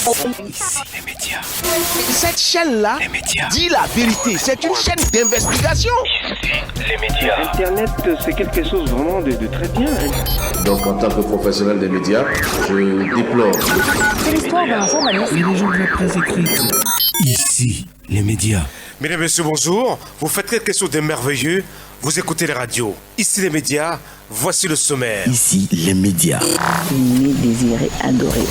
Ici les médias. Cette chaîne-là dit la vérité. C'est une chaîne d'investigation. Ici les médias. Internet, c'est quelque chose vraiment de très bien. Donc en tant que professionnel des médias, je déplore. C'est l'histoire d'un journaliste. Et les gens de la presse écrite. Ici les médias. Mesdames et messieurs, bonjour. Vous faites quelque chose de merveilleux. Vous écoutez les radios. Ici les médias. Voici le sommaire. Ici les médias. Aimé, désiré, adoré.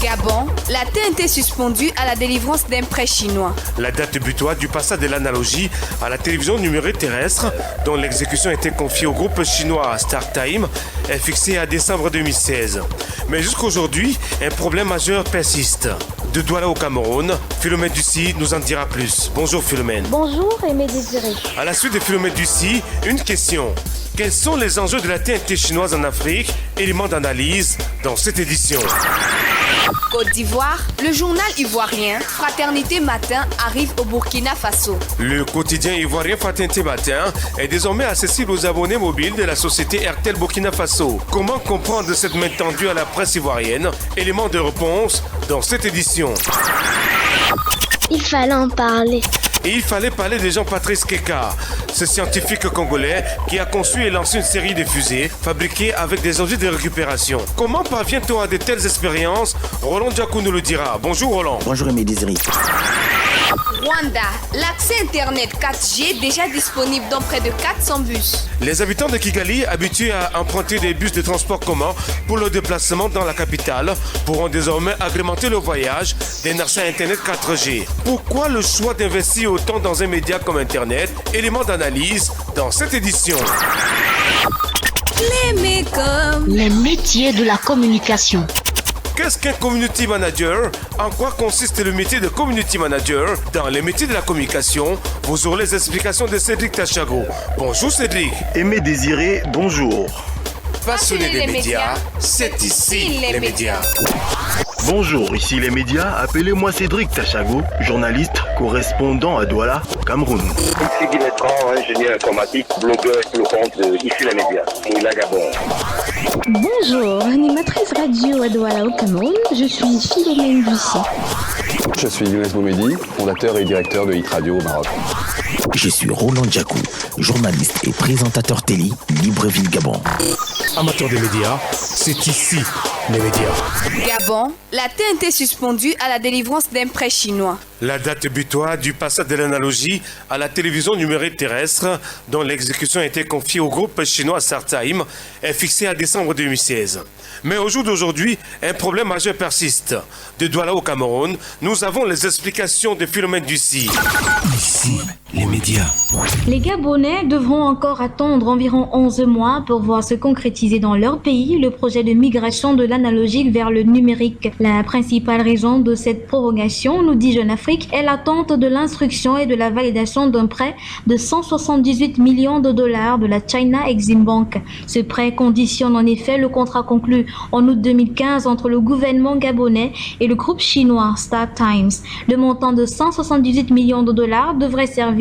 Gabon, la TNT suspendue à la délivrance d'un prêt chinois. La date butoir du passage de l'analogie à la télévision numérique terrestre, dont l'exécution était confiée au groupe chinois StarTime, est fixée à décembre 2016. Mais jusqu'aujourd'hui, un problème majeur persiste. De Douala au Cameroun, Philomène Ducy nous en dira plus. Bonjour Philomène. Bonjour Aimé Désiré. À la suite de Philomène Ducy, une question. Quels sont les enjeux de la TNT chinoise en Afrique? Éléments d'analyse dans cette édition. Côte d'Ivoire, le journal ivoirien Fraternité Matin arrive au Burkina Faso. Le quotidien ivoirien Fraternité Matin est désormais accessible aux abonnés mobiles de la société RTL Burkina Faso. Comment comprendre cette main tendue à la presse ivoirienne? Élément de réponse dans cette édition. Il fallait en parler. Et il fallait parler de Jean-Patrice Keka, ce scientifique congolais qui a conçu et lancé une série de fusées fabriquées avec des engins de récupération. Comment parvient-on à de telles expériences? Roland Djakou nous le dira. Bonjour Roland. Bonjour Aimé Désiré. Rwanda, l'accès Internet 4G déjà disponible dans près de 400 bus. Les habitants de Kigali, habitués à emprunter des bus de transport commun pour leur déplacement dans la capitale, pourront désormais agrémenter le voyage d'un accès Internet 4G. Pourquoi le choix d'investir autant dans un média comme Internet? Élément d'analyse dans cette édition. Les métiers de la communication. Qu'est-ce qu'un community manager? En quoi consiste le métier de community manager? Dans les métiers de la communication, vous aurez les explications de Cédric Tachago. Bonjour Cédric. Aimé Désiré, bonjour. Passionné des médias, c'est ici les médias. Bonjour, ici les médias. Appelez-moi Cédric Tachago, journaliste, correspondant à Douala, Cameroun. Ici Guy Letran, ingénieur informatique, blogueur pour le compte de Ici les médias, Mouila Gabon. Bonjour, animatrice radio à Douala au Cameroun, je suis Philomène Ducy. Je suis Younes Boumedi, fondateur et directeur de Hit Radio au Maroc. Je suis Roland Djakou, journaliste et présentateur télé, Libreville, Gabon. Amateurs des médias, c'est ici les médias. Gabon, la TNT suspendue à la délivrance d'un prêt chinois. La date butoir du passage de l'analogie à la télévision numérique terrestre, dont l'exécution a été confiée au groupe chinois StarTime, est fixée à décembre 2016. Mais au jour d'aujourd'hui, un problème majeur persiste. De Douala au Cameroun, nous avons les explications de Philomène Ducy. Ici les médias. Les Gabonais devront encore attendre environ 11 mois pour voir se concrétiser dans leur pays le projet de migration de l'analogique vers le numérique. La principale raison de cette prorogation, nous dit Jeune Afrique, est l'attente de l'instruction et de la validation d'un prêt de 178 millions de dollars de la China Exim Bank. Ce prêt conditionne en effet le contrat conclu en août 2015 entre le gouvernement gabonais et le groupe chinois StarTimes. Le montant de 178 millions de dollars devrait servir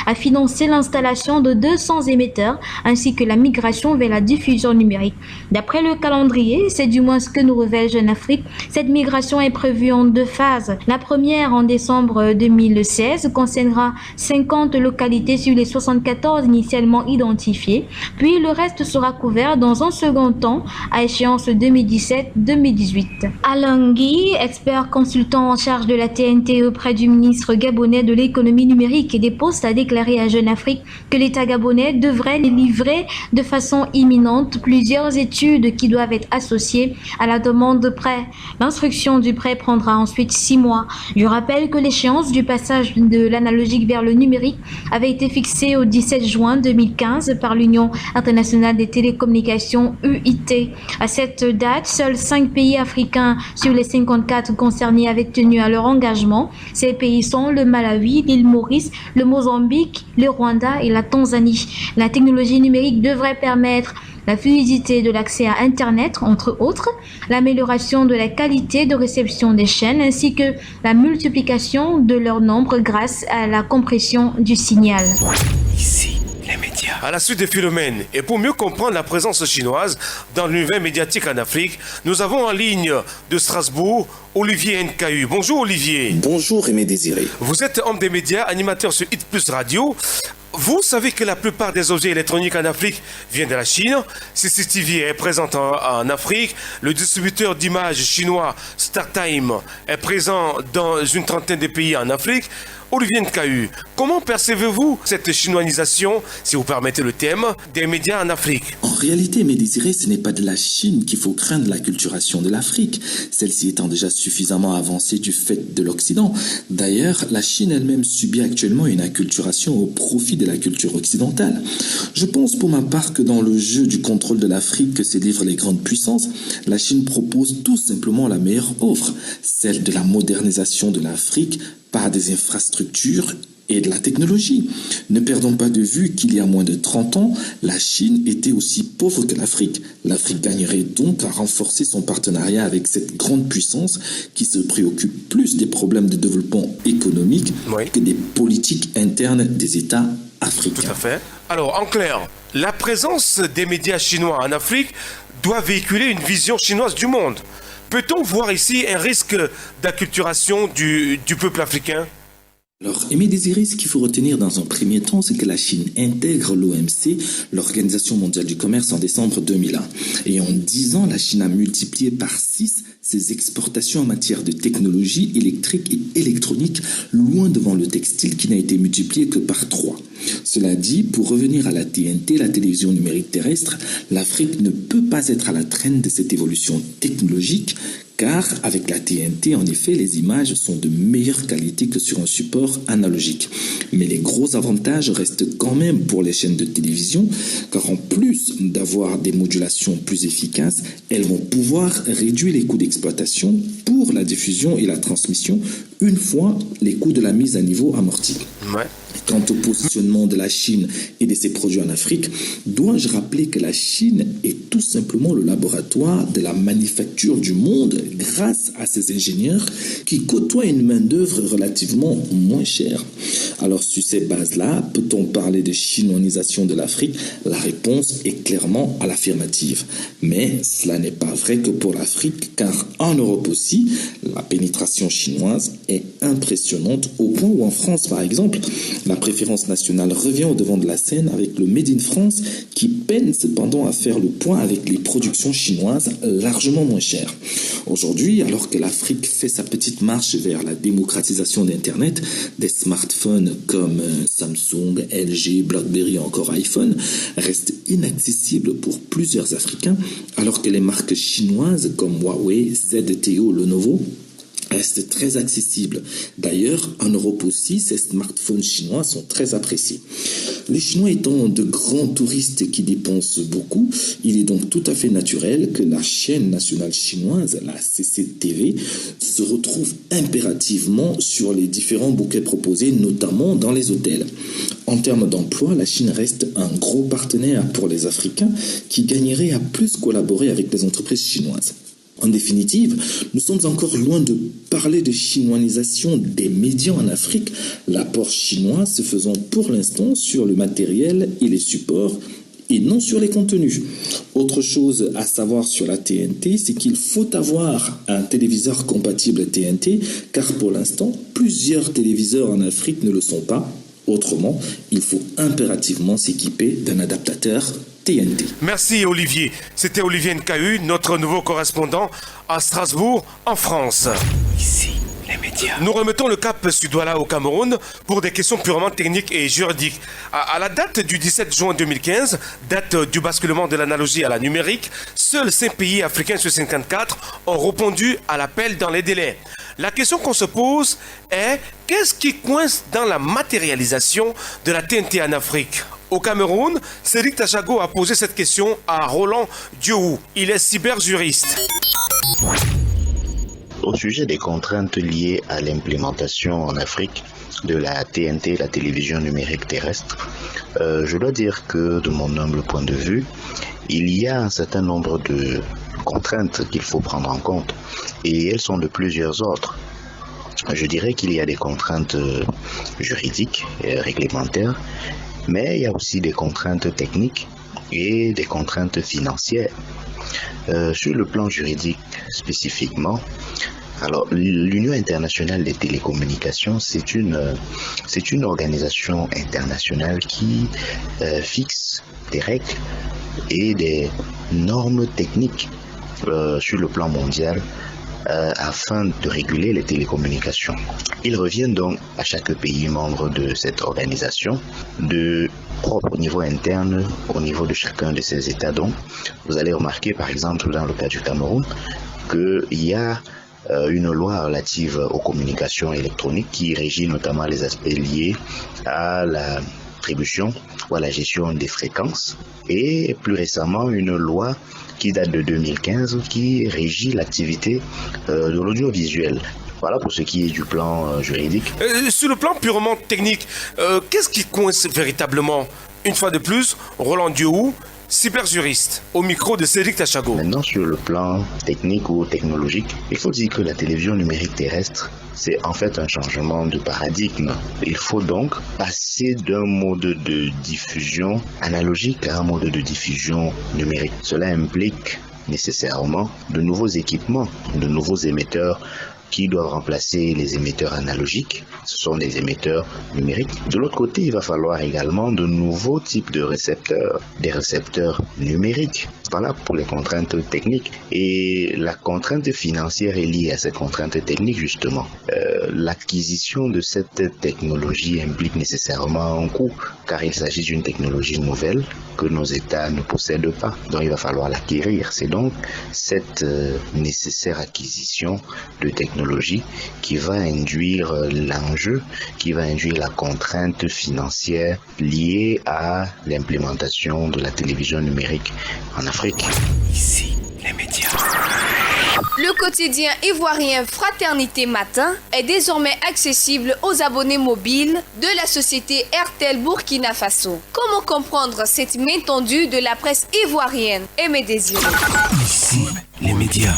à financer l'installation de 200 émetteurs ainsi que la migration vers la diffusion numérique. D'après le calendrier, c'est du moins ce que nous révèle Jeune Afrique, cette migration est prévue en 2 phases. La première, en décembre 2016, concernera 50 localités sur les 74 initialement identifiées, puis le reste sera couvert dans un second temps à échéance 2017-2018. Alain Guy, expert consultant en charge de la TNT auprès du ministre gabonais de l'économie numérique et des postes, a déclaré à Jeune Afrique que l'État gabonais devrait livrer de façon imminente plusieurs études qui doivent être associées à la demande de prêt. L'instruction du prêt prendra ensuite 6 mois. Je rappelle que l'échéance du passage de l'analogique vers le numérique avait été fixée au 17 juin 2015 par l'Union internationale des télécommunications UIT. À cette date, seuls 5 pays africains sur les 54 concernés avaient tenu à leur engagement. Ces pays sont le Malawi, l'île Maurice, le Mozambique, le Rwanda et la Tanzanie. La technologie numérique devrait permettre la fluidité de l'accès à Internet, entre autres, l'amélioration de la qualité de réception des chaînes ainsi que la multiplication de leur nombre grâce à la compression du signal. Ici les médias. À la suite de Philomène, et pour mieux comprendre la présence chinoise dans l'univers médiatique en Afrique, nous avons en ligne de Strasbourg Olivier Nkayu. Bonjour Olivier. Bonjour Aimé Désiré. Vous êtes homme des médias, animateur sur Hit Plus Radio. Vous savez que la plupart des objets électroniques en Afrique viennent de la Chine. CCTV est présent en Afrique. Le distributeur d'images chinois StarTime est présent dans une trentaine de pays en Afrique. Olivier Nkayu, comment percevez-vous cette chinoisation, si vous permettez le thème, des médias en Afrique? En réalité, mes désirés, ce n'est pas de la Chine qu'il faut craindre l'acculturation de l'Afrique, celle-ci étant déjà suffisamment avancée du fait de l'Occident. D'ailleurs, la Chine elle-même subit actuellement une acculturation au profit de la culture occidentale. Je pense pour ma part que dans le jeu du contrôle de l'Afrique que se livrent les grandes puissances, la Chine propose tout simplement la meilleure offre, celle de la modernisation de l'Afrique par des infrastructures et de la technologie. Ne perdons pas de vue qu'il y a moins de 30 ans, la Chine était aussi pauvre que l'Afrique. L'Afrique gagnerait donc à renforcer son partenariat avec cette grande puissance qui se préoccupe plus des problèmes de développement économique que des politiques internes des États africains. Tout à fait. Alors, en clair, la présence des médias chinois en Afrique doit véhiculer une vision chinoise du monde. Peut-on voir ici un risque d'acculturation du peuple africain? Alors, Aimé Désiré, ce qu'il faut retenir dans un premier temps, c'est que la Chine intègre l'OMC, l'Organisation mondiale du commerce, en décembre 2001. Et en 10 ans, la Chine a multiplié par 6 ses exportations en matière de technologie électrique et électronique, loin devant le textile qui n'a été multiplié que par 3. Cela dit, pour revenir à la TNT, la télévision numérique terrestre, l'Afrique ne peut pas être à la traîne de cette évolution technologique, car avec la TNT, en effet, les images sont de meilleure qualité que sur un support analogique. Mais les gros avantages restent quand même pour les chaînes de télévision, car en plus d'avoir des modulations plus efficaces, elles vont pouvoir réduire les coûts d'exploitation pour la diffusion et la transmission une fois les coûts de la mise à niveau amortis. Quant au positionnement de la Chine et de ses produits en Afrique, dois-je rappeler que la Chine est tout simplement le laboratoire de la manufacture du monde grâce à ses ingénieurs qui côtoient une main-d'œuvre relativement moins chère. Alors sur ces bases-là, peut-on parler de chinoisation de l'Afrique? La réponse est clairement à l'affirmative. Mais cela n'est pas vrai que pour l'Afrique, car en Europe aussi, la pénétration chinoise est impressionnante au point où en France, par exemple, la préférence nationale revient au devant de la scène avec le Made in France qui peine cependant à faire le point avec les productions chinoises largement moins chères. Aujourd'hui, alors que l'Afrique fait sa petite marche vers la démocratisation d'Internet, des smartphones comme Samsung, LG, BlackBerry et encore iPhone restent inaccessibles pour plusieurs Africains, alors que les marques chinoises comme Huawei, ZTE, Lenovo reste très accessible. D'ailleurs, en Europe aussi, ces smartphones chinois sont très appréciés. Les Chinois étant de grands touristes qui dépensent beaucoup, il est donc tout à fait naturel que la chaîne nationale chinoise, la CCTV, se retrouve impérativement sur les différents bouquets proposés, notamment dans les hôtels. En termes d'emploi, la Chine reste un gros partenaire pour les Africains qui gagneraient à plus collaborer avec les entreprises chinoises. En définitive, nous sommes encore loin de parler de chinoisation des médias en Afrique, l'apport chinois se faisant pour l'instant sur le matériel et les supports et non sur les contenus. Autre chose à savoir sur la TNT, c'est qu'il faut avoir un téléviseur compatible TNT, car pour l'instant, plusieurs téléviseurs en Afrique ne le sont pas. Autrement, il faut impérativement s'équiper d'un adaptateur TNT. Merci Olivier. C'était Olivier Nkayu, notre nouveau correspondant à Strasbourg, en France. Ici, les médias. Nous remettons le cap sur Douala au Cameroun pour des questions purement techniques et juridiques. À la date du 17 juin 2015, date du basculement de l'analogie à la numérique, seuls 5 pays africains sur 54 ont répondu à l'appel dans les délais. La question qu'on se pose est, qu'est-ce qui coince dans la matérialisation de la TNT en Afrique? Au Cameroun, Cédric Tachago a posé cette question à Roland Diou. Il est cyberjuriste. Au sujet des contraintes liées à l'implémentation en Afrique de la TNT, la télévision numérique terrestre, je dois dire que de mon humble point de vue, il y a un certain nombre de contraintes qu'il faut prendre en compte et elles sont de plusieurs ordres. Je dirais qu'il y a des contraintes juridiques et réglementaires Mais il y a aussi des contraintes techniques et des contraintes financières. Sur le plan juridique spécifiquement, alors l'Union internationale des télécommunications, c'est une organisation internationale qui fixe des règles et des normes techniques sur le plan mondial afin de réguler les télécommunications. Il revient donc à chaque pays membre de cette organisation de propre au niveau interne, au niveau de chacun de ces États. Donc, vous allez remarquer par exemple dans le cas du Cameroun qu'il y a une loi relative aux communications électroniques qui régit notamment les aspects liés à la distribution ou à la gestion des fréquences, et plus récemment une loi qui date de 2015 qui régit l'activité de l'audiovisuel. Voilà pour ce qui est du plan juridique. Sur le plan purement technique, qu'est-ce qui coince véritablement? Une fois de plus, Roland Diohou, cyberjuriste, au micro de Cédric Tachago. Maintenant, sur le plan technique ou technologique, il faut dire que la télévision numérique terrestre, c'est en fait un changement de paradigme. Il faut donc passer d'un mode de diffusion analogique à un mode de diffusion numérique. Cela implique nécessairement de nouveaux équipements, de nouveaux émetteurs qui doivent remplacer les émetteurs analogiques. Ce sont des émetteurs numériques. De l'autre côté, il va falloir également de nouveaux types de récepteurs, des récepteurs numériques. Voilà pour les contraintes techniques. Et la contrainte financière est liée à cette contrainte technique, justement. L'acquisition de cette technologie implique nécessairement un coût, car il s'agit d'une technologie nouvelle que nos États ne possèdent pas. Donc il va falloir l'acquérir. C'est donc cette nécessaire acquisition de technologie qui va induire l'enjeu, qui va induire la contrainte financière liée à l'implémentation de la télévision numérique en Afrique. Ici, les médias. Le quotidien ivoirien Fraternité Matin est désormais accessible aux abonnés mobiles de la société RTL Burkina Faso. Comment comprendre cette main tendue de la presse ivoirienne? Aimé Désiré. Ici, les médias.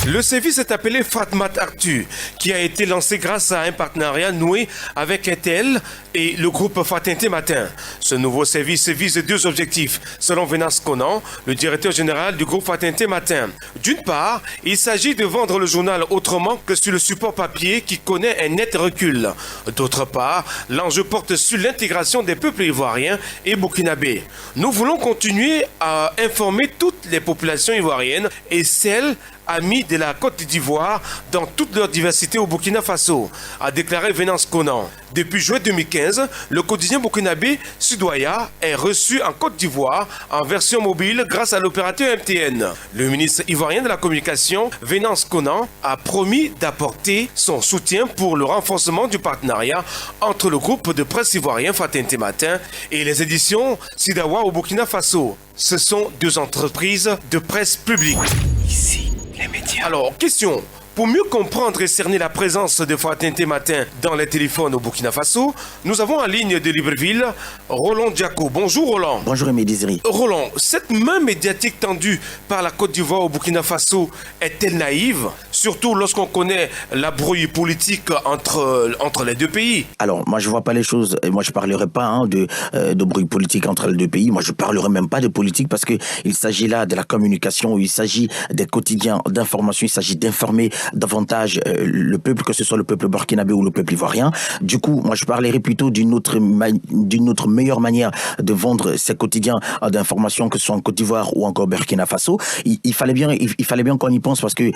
Le service est appelé Fatmat Actu, qui a été lancé grâce à un partenariat noué avec RTL et le groupe Fraternité Matin. Ce nouveau service vise deux objectifs, selon Vénas Conan, le directeur général du groupe Fraternité Matin. D'une part, il s'agit de vendre le journal autrement que sur le support papier qui connaît un net recul. D'autre part, l'enjeu porte sur l'intégration des peuples ivoiriens et burkinabés. Nous voulons continuer à informer toutes les populations ivoiriennes et celles amis de la Côte d'Ivoire dans toute leur diversité au Burkina Faso, a déclaré Vénance Conan. Depuis juin 2015, le quotidien burkinabé Sudoya est reçu en Côte d'Ivoire en version mobile grâce à l'opérateur MTN. Le ministre ivoirien de la Communication, Vénance Conan, a promis d'apporter son soutien pour le renforcement du partenariat entre le groupe de presse ivoirien Fraternité Matin et les éditions Sidawa au Burkina Faso. Ce sont deux entreprises de presse publique. Ici, les médias. Alors, question. Pour mieux comprendre et cerner la présence de Fraternité Matin dans les téléphones au Burkina Faso, nous avons en ligne de Libreville Roland Diaco. Bonjour Roland. Bonjour Aimé Désiré. Roland, cette main médiatique tendue par la Côte d'Ivoire au Burkina Faso est-elle naïve? Surtout lorsqu'on connaît la brouille politique entre les deux pays. Alors, moi je vois pas les choses, moi je parlerai pas de brouille politique entre les deux pays, moi je parlerai même pas de politique parce que il s'agit là de la communication, il s'agit des quotidiens d'information, il s'agit d'informer davantage le peuple, que ce soit le peuple burkinabé ou le peuple ivoirien. Du coup, moi je parlerai plutôt d'une autre meilleure manière de vendre ces quotidiens d'information, que ce soit en Côte d'Ivoire ou encore Burkina Faso. Il fallait bien qu'on y pense parce que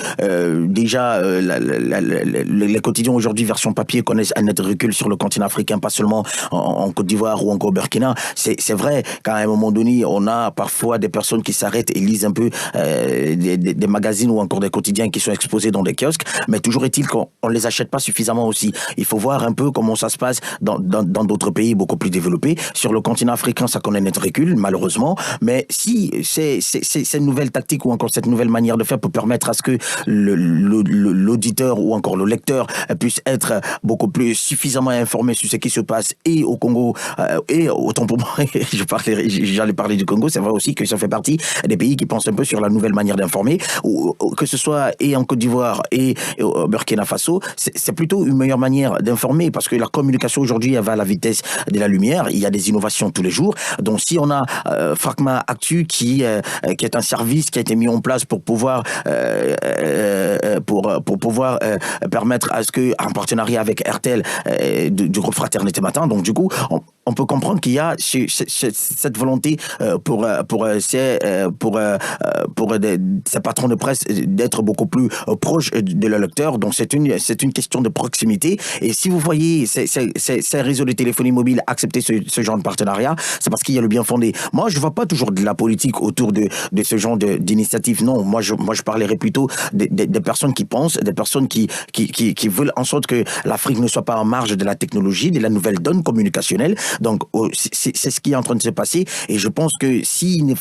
déjà les quotidiens aujourd'hui version papier connaissent un net recul sur le continent africain, pas seulement en Côte d'Ivoire ou encore Burkina. C'est vrai qu'à un moment donné, on a parfois des personnes qui s'arrêtent et lisent un peu des magazines ou encore des quotidiens qui sont exposés dans des kiosques, mais toujours est-il qu'on les achète pas suffisamment aussi. Il faut voir un peu comment ça se passe dans d'autres pays beaucoup plus développés. Sur le continent africain, ça connaît net recul, malheureusement, mais si c'est cette nouvelle tactique ou encore cette nouvelle manière de faire peut permettre à ce que l'auditeur ou encore le lecteur puisse être beaucoup plus suffisamment informé sur ce qui se passe et au Congo et autant pour moi, j'allais parler du Congo, c'est vrai aussi que ça fait partie des pays qui pensent un peu sur la nouvelle manière d'informer, ou que ce soit et en Côte d'Ivoire et au Burkina Faso, c'est plutôt une meilleure manière d'informer parce que la communication aujourd'hui, elle va à la vitesse de la lumière. Il y a des innovations tous les jours. Donc, si on a Fragma Actu qui est un service qui a été mis en place pour pouvoir permettre à ce que, en partenariat avec RTL du groupe Fraternité Matin, donc du coup, on peut comprendre qu'il y a cette volonté pour ces patrons de presse d'être beaucoup plus proches de leur lecteur. Donc c'est une question de proximité. Et si vous voyez ces réseaux de téléphonie mobile accepter ce genre de partenariat, c'est parce qu'il y a le bien fondé. Moi, je vois pas toujours de la politique autour de ce genre d'initiative. Non, moi je parlerai plutôt des personnes qui pensent, des personnes qui veulent en sorte que l'Afrique ne soit pas en marge de la technologie, de la nouvelle donne communicationnelle. Donc c'est ce qui est en train de se passer. Et je pense que s'il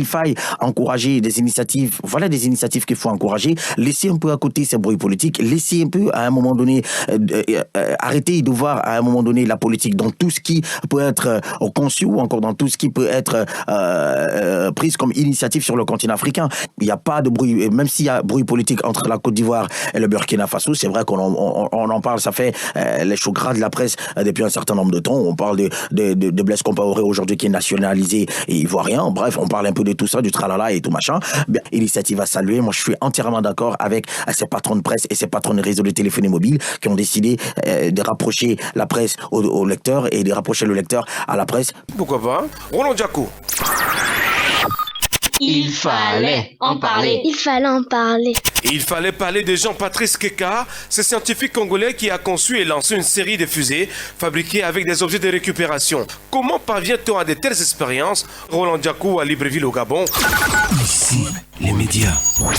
faille encourager des initiatives, voilà des initiatives qu'il faut encourager, laisser un peu à côté ces bruits politiques, laisser un peu à un moment donné, arrêter de voir à un moment donné la politique dans tout ce qui peut être conçu ou encore dans tout ce qui peut être prise comme initiative sur le continent africain. Il n'y a pas de bruit, même s'il y a bruit politique entre la Côte d'Ivoire et le Burkina Faso, c'est vrai qu'on en parle, ça fait les choux gras de la presse depuis un certain nombre de temps. On parle de Blaise Compaoré aujourd'hui qui est nationalisé et ivoirien. Bref, on parle un peu de tout ça, du tralala et tout machin. Bien, initiative à saluer. Moi, je suis entièrement d'accord avec ces patrons de presse et ces patrons de réseaux de téléphonie mobile qui ont décidé de rapprocher la presse au lecteur et de rapprocher le lecteur à la presse. Pourquoi pas? Roland Diaco. Il fallait en parler. Il fallait en parler. Il fallait parler de Jean-Patrice Keka, ce scientifique congolais qui a conçu et lancé une série de fusées fabriquées avec des objets de récupération. Comment parvient-on à de telles expériences? Roland Diakou à Libreville au Gabon. Ici, les médias.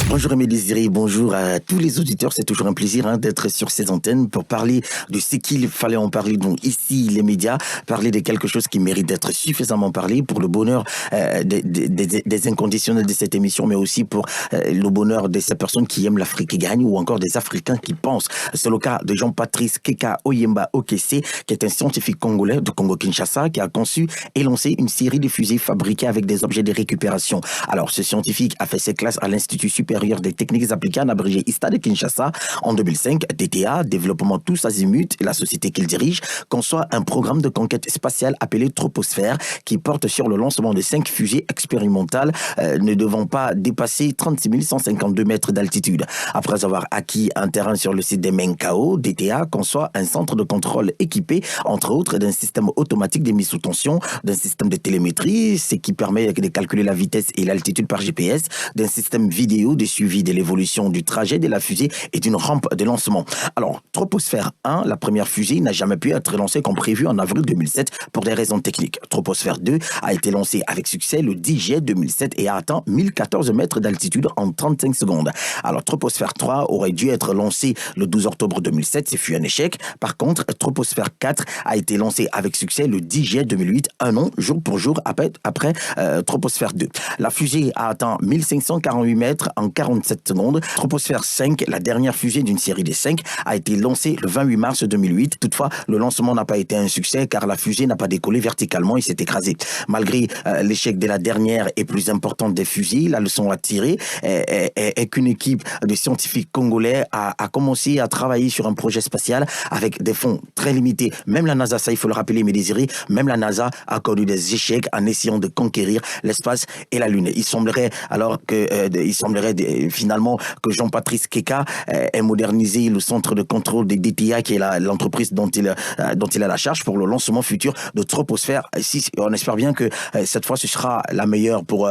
Bonjour Aimé Désiré, bonjour à tous les auditeurs. C'est toujours un plaisir d'être sur ces antennes pour parler de ce qu'il fallait en parler. Donc ici, les médias, parler de quelque chose qui mérite d'être suffisamment parlé pour le bonheur des inconditionnels de cette émission, mais aussi pour le bonheur de ces personnes qui aiment l'Afrique qui gagne ou encore des Africains qui pensent. C'est le cas de Jean-Patrice Keka Oyemba Okese, qui est un scientifique congolais de Congo-Kinshasa qui a conçu et lancé une série de fusées fabriquées avec des objets de récupération. Alors, ce scientifique a fait ses classes à l'Institut supérieur des techniques appliquées, abrégé ISTA de Kinshasa. En 2005, DTA, Développement Tous Azimuts, la société qu'il dirige, conçoit un programme de conquête spatiale appelé Troposphère qui porte sur le lancement de 5 fusées expérimentales ne devant pas dépasser 36 152 mètres d'altitude. Après avoir acquis un terrain sur le site de Menkao, DTA conçoit un centre de contrôle équipé, entre autres, d'un système automatique de mise sous tension, d'un système de télémétrie, ce qui permet de calculer la vitesse et l'altitude par GPS, d'un système vidéo de suivi de l'évolution du trajet de la fusée et d'une rampe de lancement. Alors, Troposphère 1, la première fusée, n'a jamais pu être lancée comme prévu en avril 2007 pour des raisons techniques. Troposphère 2 a été lancée avec succès le 10 juillet 2007 et a atteint 1014 mètres d'altitude en 35 secondes. Alors, Troposphère 3 aurait dû être lancé le 12 octobre 2007, ce fut un échec. Par contre, Troposphère 4 a été lancé avec succès le 10 juillet 2008, un an, jour pour jour, après Troposphère 2. La fusée a atteint 1548 mètres en 47 secondes. Troposphère 5, la dernière fusée d'une série de 5, a été lancée le 28 mars 2008. Toutefois, le lancement n'a pas été un succès car la fusée n'a pas décollé verticalement et s'est écrasée. Malgré l'échec de la dernière et plus importante des fusées, la leçon à tirer est qu'une équipe de scientifiques congolais a commencé à travailler sur un projet spatial avec des fonds très limités. Même la NASA, ça il faut le rappeler, mes désirés, même la NASA a connu des échecs en essayant de conquérir l'espace et la Lune. Il semblerait finalement que Jean-Patrice Keka ait modernisé le centre de contrôle des DTA, qui est l'entreprise dont il a la charge pour le lancement futur de Troposphère. On espère bien que cette fois ce sera la meilleure pour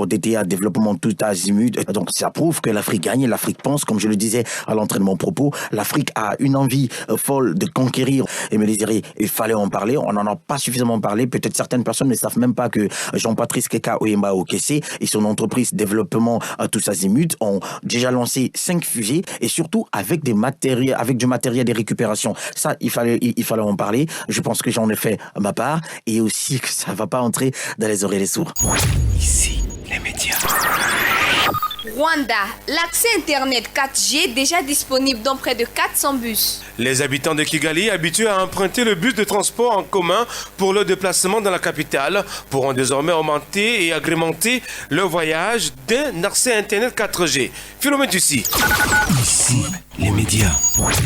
DTA, Développement Tout Azimut. Donc ça prouve que l'Afrique gagne, l'Afrique pense, comme je le disais à l'entrée de mon propos, l'Afrique a une envie folle de conquérir. Et me désirer, il fallait en parler, on n'en a pas suffisamment parlé. Peut-être certaines personnes ne savent même pas que Jean-Patrice Keka Oyemba Okese et son entreprise Développement Tous Azimuts ont déjà lancé 5 fusées et surtout avec du matériel de récupération. Ça, il fallait en parler. Je pense que j'en ai fait ma part et aussi que ça ne va pas entrer dans les oreilles des sourds. Ici, les médias. Rwanda, l'accès Internet 4G déjà disponible dans près de 400 bus. Les habitants de Kigali, habitués à emprunter le bus de transport en commun pour leur déplacement dans la capitale, pourront désormais augmenter et agrémenter leur voyage d'un accès Internet 4G. Philomène Tussi. Ici, les médias.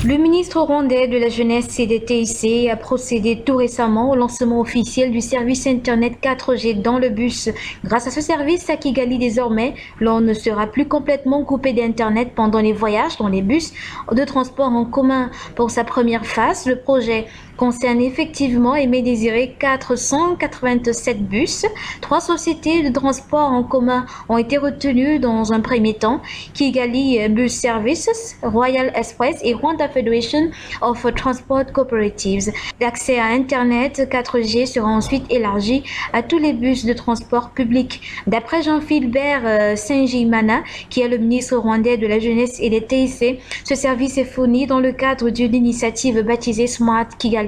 Le ministre rwandais de la Jeunesse et des TIC a procédé tout récemment au lancement officiel du service Internet 4G dans le bus. Grâce à ce service, à Kigali désormais, l'on ne sera plus complètement coupé d'Internet pendant les voyages dans les bus de transport en commun. Pour sa première phase, le projet concerne effectivement Aimé Désiré 487 bus. 3 sociétés de transport en commun ont été retenues dans un premier temps: Kigali Bus Services, Royal Express et Rwanda Federation of Transport Cooperatives. L'accès à Internet 4G sera ensuite élargi à tous les bus de transport public. D'après Jean-Philbert Nsengimana, qui est le ministre rwandais de la Jeunesse et des TIC, ce service est fourni dans le cadre d'une initiative baptisée Smart Kigali.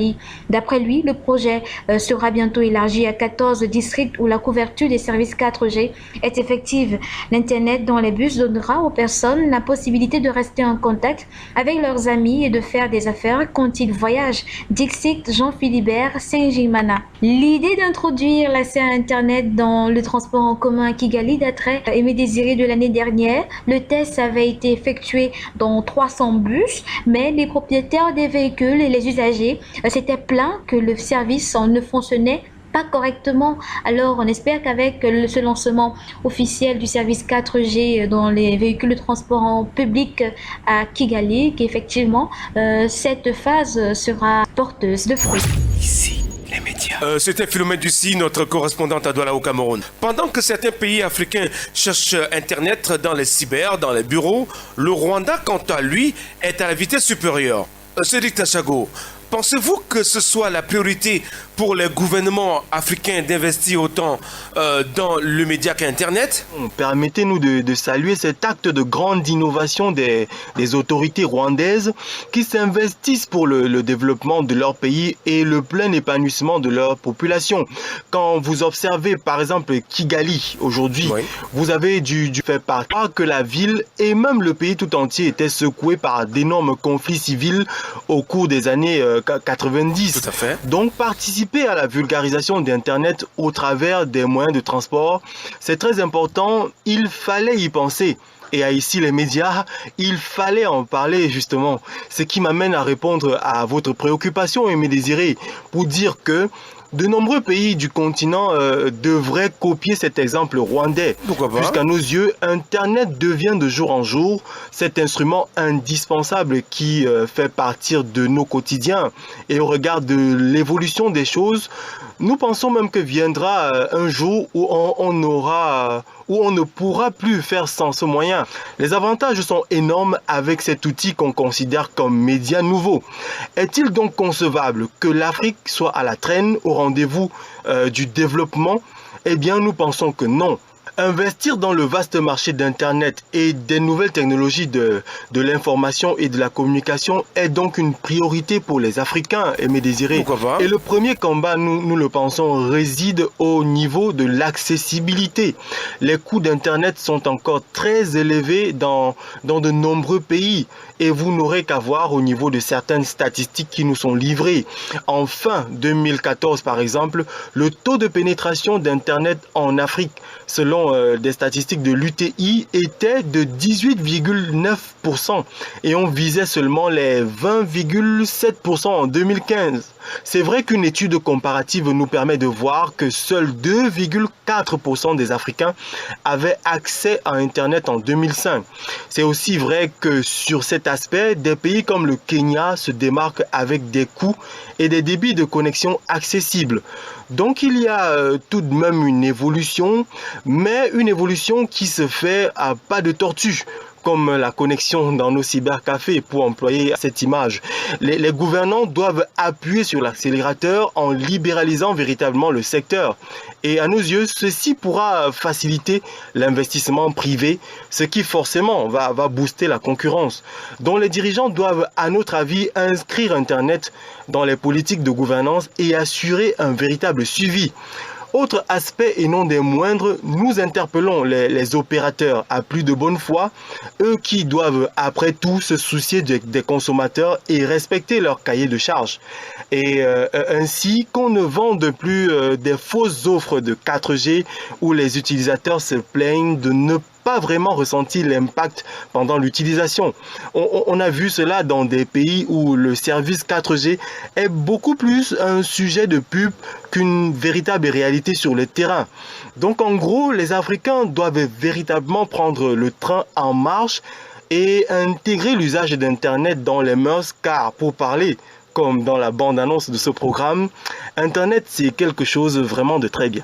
D'après lui, le projet sera bientôt élargi à 14 districts où la couverture des services 4G est effective. L'Internet dans les bus donnera aux personnes la possibilité de rester en contact avec leurs amis et de faire des affaires quand ils voyagent. Dixit Jean-Philibert Nsengimana. L'idée d'introduire l'accès à Internet dans le transport en commun à Kigali daterait Aimé Désiré de l'année dernière. Le test avait été effectué dans 300 bus, mais les propriétaires des véhicules et les usagers s'étaient plaints que le service ne fonctionnait pas correctement. Alors on espère qu'avec ce lancement officiel du service 4G dans les véhicules de transport en public à Kigali, qu'effectivement cette phase sera porteuse de fruits. Ici, les médias. C'était Philomène Tussi, notre correspondante à Douala au Cameroun. Pendant que certains pays africains cherchent Internet dans les cyber, dans les bureaux, le Rwanda, quant à lui, est à la vitesse supérieure. Cédric Tachago, pensez-vous que ce soit la priorité pour les gouvernements africains d'investir autant dans le média qu'Internet? Permettez-nous de saluer cet acte de grande innovation des autorités rwandaises qui s'investissent pour le développement de leur pays et le plein épanouissement de leur population. Quand vous observez par exemple Kigali aujourd'hui, oui, vous avez dû faire part que la ville et même le pays tout entier étaient secoués par d'énormes conflits civils au cours des années 90. Tout à fait. Donc participer à la vulgarisation d'Internet au travers des moyens de transport, c'est très important, il fallait y penser. Et à Ici les médias, il fallait en parler justement. Ce qui m'amène à répondre à votre préoccupation, Aimé Désiré, pour dire que de nombreux pays du continent devraient copier cet exemple rwandais. Pourquoi pas? Puisqu'à nos yeux, Internet devient de jour en jour cet instrument indispensable qui fait partir de nos quotidiens. Et au regard de l'évolution des choses, nous pensons même que viendra un jour où on ne pourra plus faire sans ce moyen. Les avantages sont énormes avec cet outil qu'on considère comme média nouveau. Est-il donc concevable que l'Afrique soit à la traîne au rendez-vous du développement? Eh bien, nous pensons que non. Investir dans le vaste marché d'Internet et des nouvelles technologies de l'information et de la communication est donc une priorité pour les Africains, Aimé Désiré. Et le premier combat, nous le pensons, réside au niveau de l'accessibilité. Les coûts d'Internet sont encore très élevés dans de nombreux pays et vous n'aurez qu'à voir au niveau de certaines statistiques qui nous sont livrées. En fin 2014, par exemple, le taux de pénétration d'Internet en Afrique, selon des statistiques de l'UTI, était de 18,9% et on visait seulement les 20,7% en 2015. C'est vrai qu'une étude comparative nous permet de voir que seuls 2,4% des Africains avaient accès à Internet en 2005. C'est aussi vrai que sur cet aspect, des pays comme le Kenya se démarquent avec des coûts et des débits de connexion accessibles. Donc il y a tout de même une évolution, mais une évolution qui se fait à pas de tortue, comme la connexion dans nos cybercafés, pour employer cette image. Les gouvernants doivent appuyer sur l'accélérateur en libéralisant véritablement le secteur. Et à nos yeux, ceci pourra faciliter l'investissement privé, ce qui forcément va booster la concurrence. Donc les dirigeants doivent, à notre avis, inscrire Internet dans les politiques de gouvernance et assurer un véritable suivi. Autre aspect et non des moindres, nous interpellons les opérateurs à plus de bonne foi, eux qui doivent après tout se soucier des consommateurs et respecter leur cahier de charges. Et ainsi qu'on ne vende plus des fausses offres de 4G où les utilisateurs se plaignent de ne pas vraiment ressenti l'impact pendant l'utilisation. On a vu cela dans des pays où le service 4G est beaucoup plus un sujet de pub qu'une véritable réalité sur le terrain. Donc en gros, les Africains doivent véritablement prendre le train en marche et intégrer l'usage d'Internet dans les mœurs, car pour parler comme dans la bande-annonce de ce programme, Internet c'est quelque chose vraiment de très bien.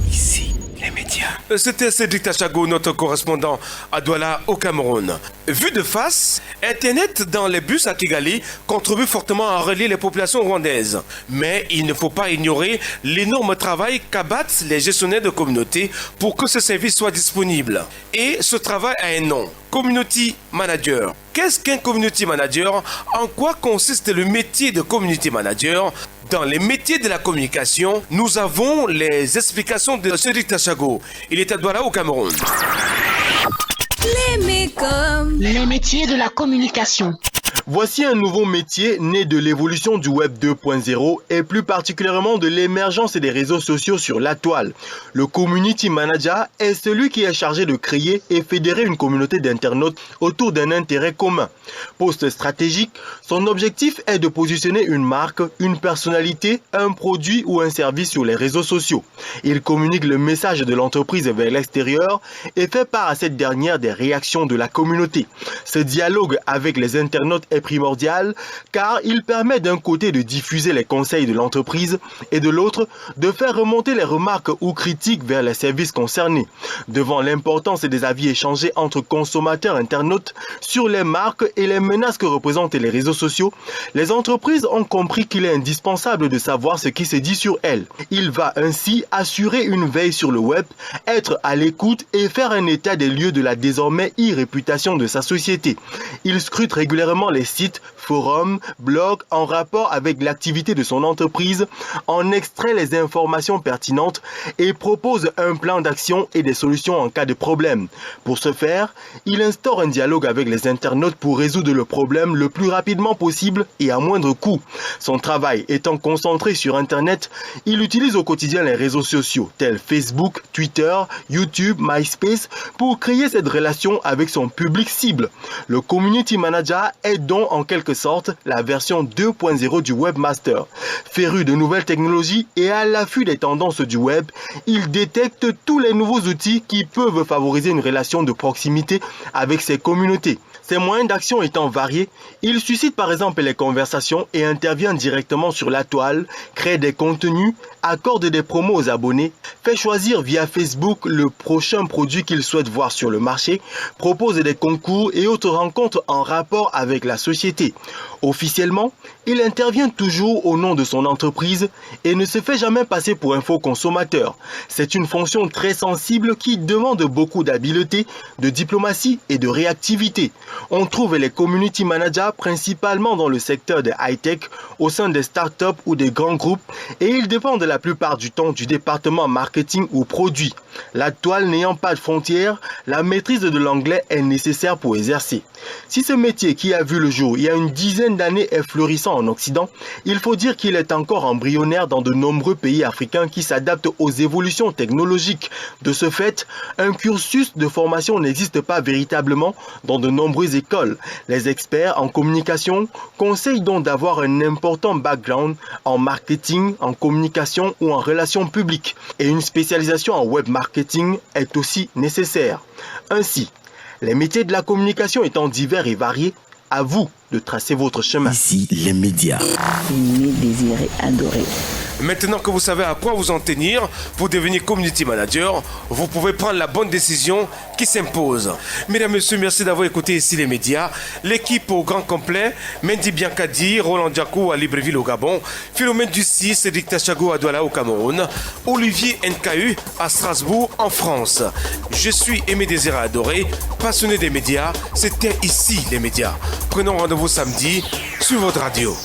Ici, les médias. C'était Cédric Tachago, notre correspondant à Douala au Cameroun. Vu de face, Internet dans les bus à Kigali contribue fortement à relier les populations rwandaises. Mais il ne faut pas ignorer l'énorme travail qu'abattent les gestionnaires de communautés pour que ce service soit disponible. Et ce travail a un nom, Community Manager. Qu'est-ce qu'un Community Manager? En quoi consiste le métier de Community Manager? Dans les métiers de la communication, nous avons les explications de Cédric Tachago. Il est à Douala au Cameroun. Les métiers de la communication. Voici un nouveau métier né de l'évolution du Web 2.0 et plus particulièrement de l'émergence des réseaux sociaux sur la toile. Le Community Manager est celui qui est chargé de créer et fédérer une communauté d'internautes autour d'un intérêt commun. Poste stratégique, son objectif est de positionner une marque, une personnalité, un produit ou un service sur les réseaux sociaux. Il communique le message de l'entreprise vers l'extérieur et fait part à cette dernière des réactions de la communauté. Ce dialogue avec les internautes est primordial car il permet d'un côté de diffuser les conseils de l'entreprise et de l'autre de faire remonter les remarques ou critiques vers les services concernés. Devant l'importance des avis échangés entre consommateurs et internautes sur les marques et les menaces que représentent les réseaux sociaux, les entreprises ont compris qu'il est indispensable de savoir ce qui se dit sur elles. Il va ainsi assurer une veille sur le web, être à l'écoute et faire un état des lieux de la désormais e-réputation de sa société. Il scrute régulièrement les sites, forums, blogs en rapport avec l'activité de son entreprise, en extrait les informations pertinentes et propose un plan d'action et des solutions en cas de problème. Pour ce faire, il instaure un dialogue avec les internautes pour résoudre le problème le plus rapidement possible et à moindre coût. Son travail étant concentré sur Internet, il utilise au quotidien les réseaux sociaux tels Facebook, Twitter, YouTube, MySpace pour créer cette relation avec son public cible. Le Community Manager est donc en quelque sorte la version 2.0 du Webmaster. Féru de nouvelles technologies et à l'affût des tendances du web, il détecte tous les nouveaux outils qui peuvent favoriser une relation de proximité avec ses communautés. Ses moyens d'action étant variés, il suscite par exemple les conversations et intervient directement sur la toile, crée des contenus, accorde des promos aux abonnés, fait choisir via Facebook le prochain produit qu'il souhaite voir sur le marché, propose des concours et autres rencontres en rapport avec la société. Officiellement, il intervient toujours au nom de son entreprise et ne se fait jamais passer pour un faux consommateur. C'est une fonction très sensible qui demande beaucoup d'habileté, de diplomatie et de réactivité. On trouve les community managers principalement dans le secteur des high-tech, au sein des startups ou des grands groupes et ils dépendent la plupart du temps du département marketing ou produit. La toile n'ayant pas de frontières, la maîtrise de l'anglais est nécessaire pour exercer. Si ce métier qui a vu le jour il y a une dizaine d'années est florissant en Occident, il faut dire qu'il est encore embryonnaire dans de nombreux pays africains qui s'adaptent aux évolutions technologiques. De ce fait, un cursus de formation n'existe pas véritablement dans de nombreuses écoles. Les experts en communication conseillent donc d'avoir un important background en marketing, en communication ou en relations publiques. Et une spécialisation en web marketing est aussi nécessaire. Ainsi, les métiers de la communication étant divers et variés, à vous de tracer votre chemin. Ici, les médias. Aimer, désirer, adorer. Maintenant que vous savez à quoi vous en tenir pour devenir community manager, vous pouvez prendre la bonne décision qui s'impose. Mesdames, Messieurs, merci d'avoir écouté ici les médias. L'équipe au grand complet, Mendy Biankadi, Roland Diakou à Libreville au Gabon, Philomène Ducy, Cédric Tachago à Douala au Cameroun, Olivier NKU à Strasbourg en France. Je suis Aimé Désiré Adoré, passionné des médias. C'était ici les médias. Prenons rendez-vous samedi sur votre radio.